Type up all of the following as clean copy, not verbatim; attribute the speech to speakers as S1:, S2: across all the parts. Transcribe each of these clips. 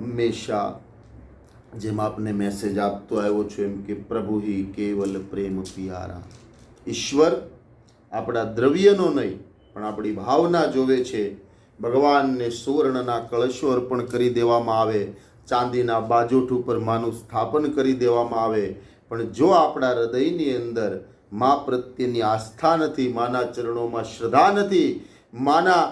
S1: હંમેશા જેમ આપને મેસેજ આપતો આવ્યો છું એમ કે પ્રભુ હિ કેવલ પ્રેમ પિયારા. ઈશ્વર આપણા દ્રવ્યનો નહીં પણ આપણી ભાવના જોવે છે. ભગવાનને સુવર્ણના કળશો અર્પણ કરી દેવામાં આવે, ચાંદીના બાજોઠ ઉપર માનું સ્થાપન કરી દેવામાં આવે, પણ જો આપણા હૃદયની અંદર મા પ્રત્યેની આસ્થા નથી, માના ચરણોમાં શ્રદ્ધા નથી, માના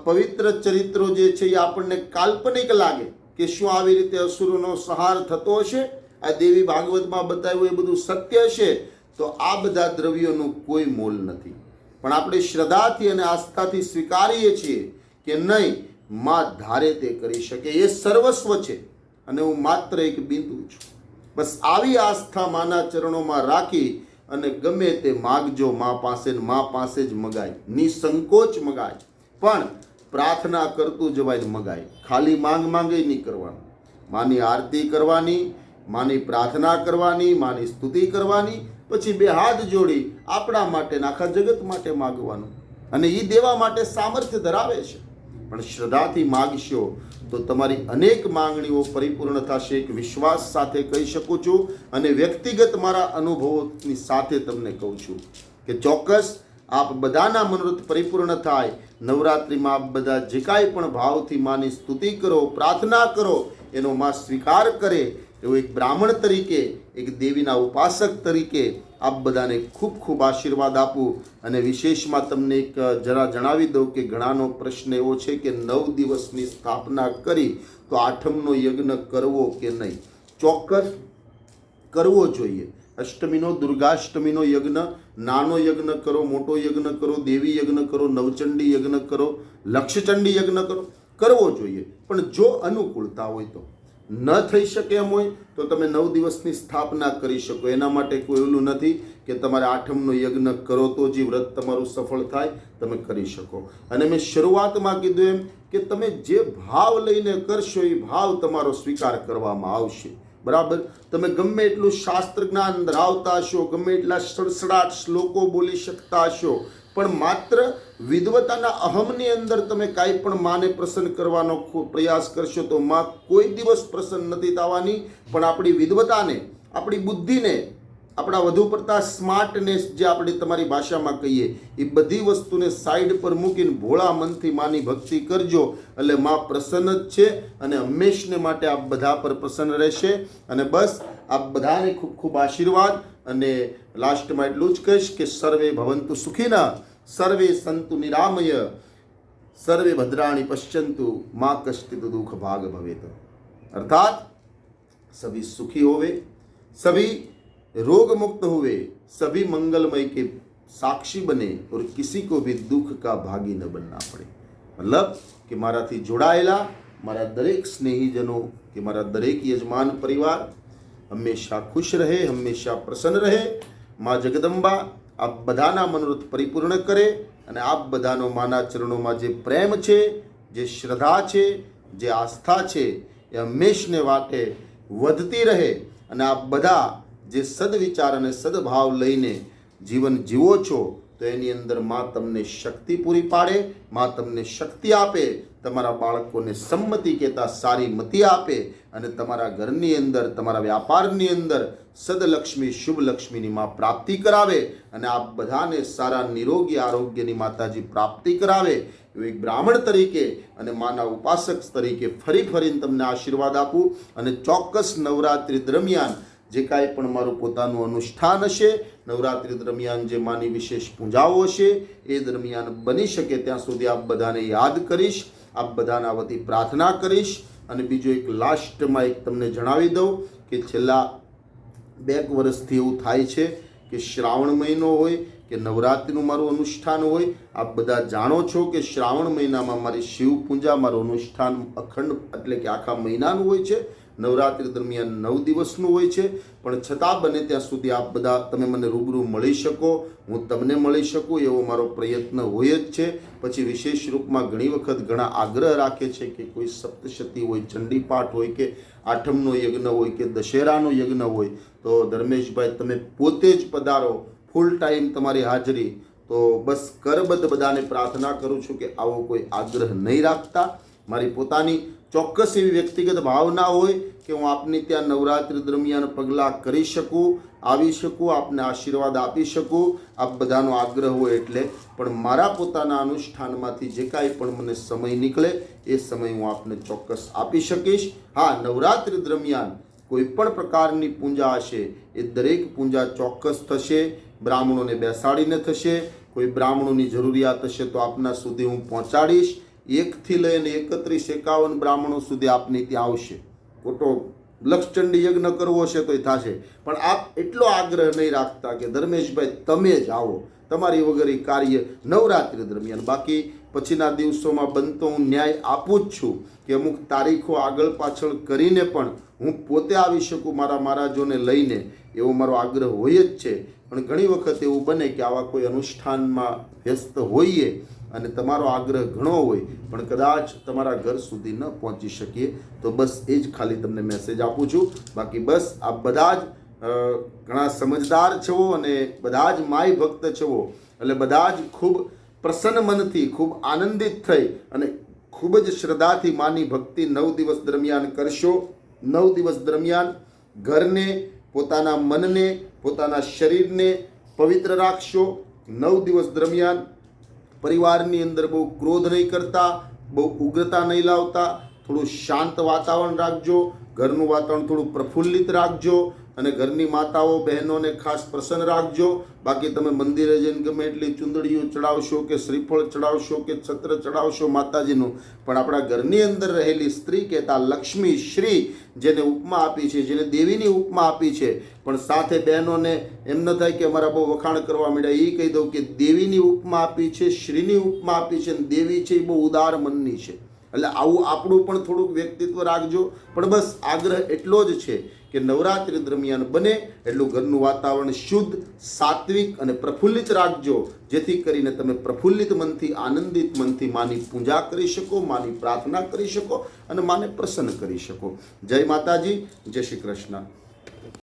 S1: પવિત્ર ચરિત્રો જે છે એ આપણને કાલ્પનિક લાગે કે શું આવી રીતે અસુરોનો સંહાર થતો હશે, આ દેવી ભાગવતમાં બતાવ્યું એ બધું સત્ય હશે, તો આ બધા દ્રવ્યોનું કોઈ મોલ નથી. પણ આપણે શ્રદ્ધાથી અને આસ્થાથી સ્વીકારીએ છીએ કે નહીં, માં ધારે તે કરી શકે, એ સર્વસ્વ છે અને હું માત્ર એક બિંદુ છું. બસ આવી આસ્થા માના ચરણોમાં રાખી અને ગમે તે માગજો મા પાસે જ મગાય, નિસંકોચ મગાય, પણ પ્રાર્થના કરતું જવાય મગાય. ખાલી માંગે નહીં કરવાનું. માની આરતી કરવાની, માની પ્રાર્થના કરવાની, માની સ્તુતિ કરવાની, પછી બે હાથ જોડી આપણા માટે આખા જગત માટે માગવાનું, અને એ દેવા માટે સામર્થ્ય ધરાવે છે. પણ શ્રદ્ધાથી માગશો તો તમારી અનેક માંગણીઓ પરિપૂર્ણ થશે. એક વિશ્વાસ સાથે કહી શકું છું અને વ્યક્તિગત મારા અનુભવોની સાથે તમને કહું છું કે ચોક્કસ આપ બધાના મનોરથ પરિપૂર્ણ થાય. નવરાત્રિમાં આપ બધા જે કાંઈ પણ ભાવથી માની સ્તુતિ કરો, પ્રાર્થના કરો, એનો માં સ્વીકાર કરે, એવો એક બ્રાહ્મણ તરીકે, એક દેવીના ઉપાસક તરીકે આપ બધાને ખૂબ ખૂબ આશીર્વાદ આપું. અને વિશેષમાં તમને એક જરા જણાવી દઉં કે ઘણાનો પ્રશ્ન એવો છે કે 9 દિવસની સ્થાપના કરી તો આઠમનો યજ્ઞ કરવો કે નહીં. ચોક્કસ કરવો જોઈએ. અષ્ટમીનો, દુર્ગાષ્ટમીનો યજ્ઞ, નાનો યજ્ઞ કરો, મોટો યજ્ઞ કરો, દેવી યજ્ઞ કરો, નવચંડી યજ્ઞ કરો, લક્ષચંડી યજ્ઞ કરો, કરવો જોઈએ. પણ જો અનુકૂળતા હોય તો, ન થઈ શકે એમ હોય તો તમે 9 દિવસની સ્થાપના કરી શકો. એના માટે કોઈ ઓલું નથી કે તમારે આઠમનો યજ્ઞ કરો તો જે વ્રત તમારું સફળ થાય, તમે કરી શકો. અને મેં શરૂઆતમાં કીધું એમ કે તમે જે ભાવ લઈને કરશો એ ભાવ તમારો સ્વીકાર કરવામાં આવશે. બરાબર? તમે ગમે એટલું શાસ્ત્ર જ્ઞાન ધરાવતા હશો, ગમે એટલા સડસડાટ શ્લોકો બોલી શકતા હશો, પણ માત્ર વિદ્વતાના અહમની અંદર તમે કાંઈ પણ માને પ્રસન્ન કરવાનો પ્રયાસ કરશો તો માં કોઈ દિવસ પ્રસન્ન નથી થવાની. પણ આપણી વિદ્વતાને, આપણી બુદ્ધિને, આપણા વધુ પડતા સ્માર્ટનેસ જે આપણે તમારી ભાષામાં કહીએ, એ બધી વસ્તુને સાઈડ પર મૂકીને ભોળા મનથી માની ભક્તિ કરજો, એટલે માં પ્રસન્ન જ છે અને હંમેશને માટે આપ બધા પર પ્રસન્ન રહેશે. અને બસ આપ બધાને ખૂબ ખૂબ આશીર્વાદ. અને લાસ્ટમાં એટલું જ કહીશ કે સર્વે ભવંતુ સુખીના, સર્વે સંતુ નિરામય, સર્વે ભદ્રાણી પશ્યંતુ, મા કશ્ચિત દુઃખ ભાગ ભવેત. अर्थात सभी सुखी होवे, सभी रोग मुक्त हुए, सभी मंगलमय के साक्षी बने और किसी को भी दुख का भागी न बनना पड़े. मतलब कि મારાથી જોડાયેલા મારા દરેક સ્નેહીજનો કે મારા દરેક યજમાન પરિવાર હંમેશા ખુશ રહે, હંમેશા પ્રસન્ન રહે. મા જગદંબા આપ બધાના મનોરથ પરિપૂર્ણ કરે અને આપ બધાનો માના ચરણોમાં જે પ્રેમ છે, જે શ્રદ્ધા છે, જે આસ્થા છે, એ હંમેશને વાટે વધતી રહે. અને આપ બધા જે સદવિચાર અને સદભાવ લઈને જીવન જીવો છો તો એની અંદર માં તમને શક્તિ પૂરી પાડે, માં તમને શક્તિ આપે, તમારા બાળકોને સંમતિ કહેતા સારી મતિ આપે અને તમારા ઘરની અંદર, તમારા વ્યાપારની અંદર સદલક્ષ્મી, શુભ લક્ષ્મીની માં પ્રાપ્તિ કરાવે અને આપ બધાને સારા નિરોગી આરોગ્યની માતાજી પ્રાપ્તિ કરાવે. એવું એક બ્રાહ્મણ તરીકે અને માના ઉપાસક તરીકે ફરીને તમને આશીર્વાદ આપું. અને ચોક્કસ નવરાત્રિ દરમિયાન જે કાંઈ પણ મારું પોતાનું અનુષ્ઠાન હશે, નવરાત્રિ દરમિયાન જે માની વિશેષ પૂજાઓ હશે, એ દરમિયાન બની શકે ત્યાં સુધી આપ બધાને યાદ કરીશ, આપ બધાના વતી પ્રાર્થના કરીશ. અને બીજો એક લાસ્ટમાં એક તમને જણાવી દઉં કે છેલ્લા 2 વર્ષથી એવું થાય છે કે શ્રાવણ મહિનો હોય કે નવરાત્રિનું મારું અનુષ્ઠાન હોય, આપ બધા જાણો છો કે શ્રાવણ મહિનામાં મારી શિવ પૂજા, મારું અનુષ્ઠાન અખંડ એટલે કે આખા મહિનાનું હોય છે. નવરાત્રિ દરમિયાન 9 દિવસનું હોય છે. પણ છતાં બને ત્યાં સુધી આપ બધા તમે મને રૂબરૂ મળી શકો, હું તમને મળી શકું, એવો મારો પ્રયત્ન હોય જ છે. પછી વિશેષ રૂપમાં ઘણી વખત ઘણા આગ્રહ રાખે છે કે કોઈ સપ્તશતી હોય, ચંડીપાઠ હોય કે આઠમનો યજ્ઞ હોય કે દશેરાનો યજ્ઞ હોય તો ધર્મેશભાઈ તમે પોતે જ પધારો, ફૂલ ટાઈમ તમારી હાજરી. તો બસ કરબદ્ધ બધાને પ્રાર્થના કરું છું કે આવો કોઈ આગ્રહ નહીં રાખતા. મારી પોતાની ચોક્કસ એવી વ્યક્તિગત ભાવના હોય કે હું આપની ત્યાં નવરાત્રિ દરમિયાન પગલાં કરી શકું, આવી શકું, આપને આશીર્વાદ આપી શકું, આપ બધાનો આગ્રહ હોય એટલે, પણ મારા પોતાના અનુષ્ઠાનમાંથી જે કાંઈ પણ મને સમય નીકળે એ સમય હું આપને ચોક્કસ આપી શકીશ. હા, નવરાત્રિ દરમિયાન કોઈ પણ પ્રકારની પૂજા હશે એ દરેક પૂજા ચોક્કસ થશે, બ્રાહ્મણોને બેસાડીને થશે. કોઈ બ્રાહ્મણોની જરૂરિયાત હશે તો આપના સુધી હું પહોંચાડીશ. 1 થી લઈને 31-51 બ્રાહ્મણો સુધી આપની ત્યાં આવશે. ખોટો લક્ષચંડી યજ્ઞ કરવો હશે તો એ થશે, પણ આપ એટલો આગ્રહ નહીં રાખતા કે ધર્મેશભાઈ તમે જ આવો, તમારી વગર એ કાર્ય નવરાત્રિ દરમિયાન. બાકી પછીના દિવસોમાં બનતો હું ન્યાય આપું જ છું કે અમુક તારીખો આગળ પાછળ કરીને પણ હું પોતે આવી શકું મારા મહારાજોને લઈને, એવો મારો આગ્રહ હોય જ છે. પણ ઘણી વખત એવું બને કે આવા કોઈ અનુષ્ઠાનમાં વ્યસ્ત હોઈએ અને તમારો આગ્રહ ઘણો હોય પણ કદાચ તમારા ઘર સુધી ન પહોંચી શકીએ, તો બસ એ જ ખાલી તમને મેસેજ આપું છું. બાકી બસ આપ બધા જ ઘણા સમજદાર છો અને બધા જ માય ભક્ત છો, એટલે બધા જ ખૂબ પ્રસન્ન મનથી, ખૂબ આનંદિત થઈ અને ખૂબ જ શ્રદ્ધાથી માની ભક્તિ 9 દિવસ દરમિયાન કરશો. 9 દિવસ દરમિયાન ઘરને, પોતાના મનને, પોતાના શરીરને પવિત્ર રાખશો. 9 દિવસ દરમિયાન પરિવારની અંદર બહુ ક્રોધ નહીં કરતા, બહુ ઉગ્રતા નહીં લાવતા, થોડું શાંત વાતાવરણ રાખજો. ઘરનું વાતાવરણ થોડું પ્રફુલ્લિત રાખજો અને ઘરની માતાઓ બહેનોને ખાસ પ્રસન્ન રાખજો. બાકી તમે મંદિરે જઈને ગમે એટલી ચુંદડીઓ ચડાવશો કે શ્રીફળ ચડાવશો કે છત્ર ચડાવશો માતાજીનું, પણ આપણા ઘરની અંદર રહેલી સ્ત્રી કહેતા લક્ષ્મી શ્રી જેને ઉપમા આપી છે, જેને દેવીની ઉપમા આપી છે, પણ સાથે બહેનોને એમ ન થાય કે અમારા બહુ વખાણ કરવા માંડ્યા. એ કહી દઉં કે દેવીની ઉપમા આપી છે, શ્રીની ઉપમા આપી છે, અને દેવી છે એ બહુ ઉદાર મનની છે. એટલે આવું આપણું પણ થોડુંક વ્યક્તિત્વ રાખજો. પણ બસ આગ્રહ એટલો જ છે કે નવરાત્રિ દરમિયાન બને એટલું ઘરનું વાતાવરણ શુદ્ધ, સાત્વિક અને પ્રફુલ્લિત રાખજો, જેથી કરીને તમે પ્રફુલ્લિત મનથી, આનંદિત મનથી માની પૂજા કરી શકો, માની પ્રાર્થના કરી શકો અને માને પ્રસન્ન કરી શકો. જય માતાજી, જય શ્રી કૃષ્ણ.